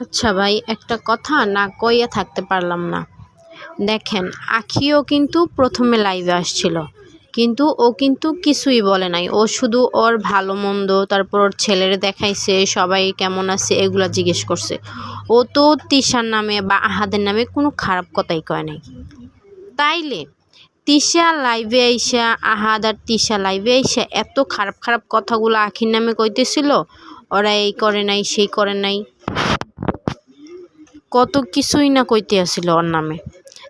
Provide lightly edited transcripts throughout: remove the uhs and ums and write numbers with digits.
আচ্ছা ভাই, একটা কথা না কইয়া থাকতে পারলাম না। দেখেন, আখিও কিন্তু প্রথমে লাইভে আসছিল, কিন্তু ও কিন্তু কিছুই বলে নাই। ও শুধু ওর ভালো মন্দ, তারপর ওর ছেলের দেখাইছে, সবাই কেমন আছে এগুলা জিজ্ঞেস করছে। ও তো তিশার নামে বা আহাদের নামে কোনো খারাপ কথাই কয় নাই। তাইলে তিশা লাইভে আইসা, আহাদ আর তিশা লাইভে আইসা এত খারাপ খারাপ কথাগুলো আখির নামে কইতেছিল, ওরা এই করে নাই সেই করে নাই, কত কিছুই না কইতে আসছিল ওর নামে।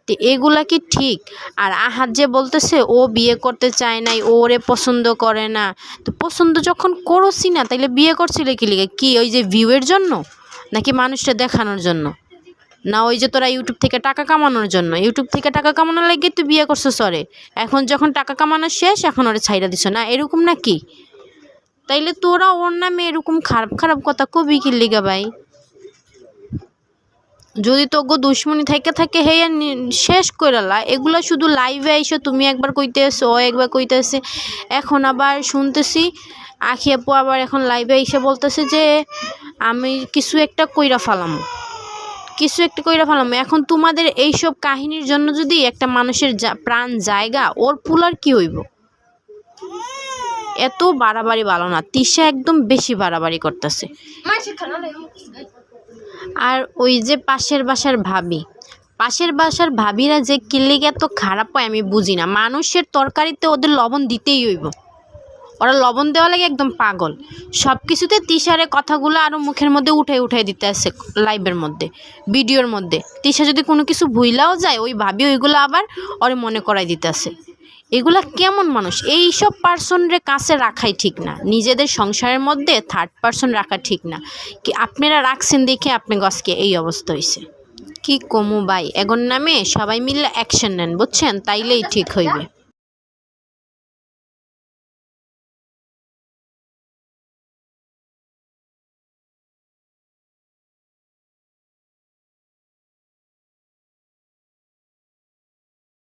তো এগুলা কি ঠিক? আর আহাদ যে বলতেছে ও বিয়ে করতে চায় নাই, ও ওরে পছন্দ করে না। তো পছন্দ যখন করছি না, তাইলে বিয়ে করছিল কি লিগে? কি ওই যে ভিউয়ের জন্য, নাকি মানুষটা দেখানোর জন্য, না ওই যে তোরা ইউটিউব থেকে টাকা কামানোর জন্য? ইউটিউব থেকে টাকা কামানোর লাগে তুই বিয়ে করছো সরে, এখন যখন টাকা কামানো শেষ এখন ওরে ছাইড়া দিছ না, এরকম নাকি? তাইলে তোরা ওর নামে এরকম খারাপ খারাপ কথা কবি কি লিগা ভাই? যদি তোগো দুশ্মনী থেকে থাকে হে শেষ কইরালা। এগুলা শুধু লাইভে আইসো তুমি একবার কইতেছো, ও একবার কইতেছে, এখন আবার শুনতেছি আখি আপু আবার এখন লাইভে আইসে বলতেছে যে আমি কিছু একটা কইরা ফালাম, কিছু একটা কইরা ফেলাম। এখন তোমাদের এইসব কাহিনীর জন্য যদি একটা মানুষের প্রাণ জায়গা, ওর পুলার কি হইব? এত বাড়াবাড়ি ভালো না। তিশা একদম বেশি বাড়াবাড়ি করতেছে। আর ওই যে পাশের বাসার ভাবিরা যে কিল্লিগে এত খারাপ হয় আমি বুঝি না। মানুষের তরকারিতে ওদের লবণ দিতেই হইব, ওরা লবণ দেওয়া লাগে একদম পাগল। সব কিছুতে তিশারে কথাগুলো আরও মুখের মধ্যে উঠাই দিতে আসে লাইভের মধ্যে, ভিডিওর মধ্যে। তিশা যদি কোনো কিছু ভুইলাও যায়, ওই ভাবি ওইগুলো আবার ওরে মনে করাই দিতে আসে। এগুলা কেমন মানুষ? এই সব পার্সনরে কাছে রাখাই ঠিক না। নিজেদের সংসারের মধ্যে থার্ড পার্সন রাখা ঠিক না। কি আপনারা রাখছেন দেখে আপনি আজকে এই অবস্থা হয়েছে। কি কমু ভাই, এগোর নামে সবাই মিলে অ্যাকশন নেন, বুঝছেন? তাইলেই ঠিক হইবে।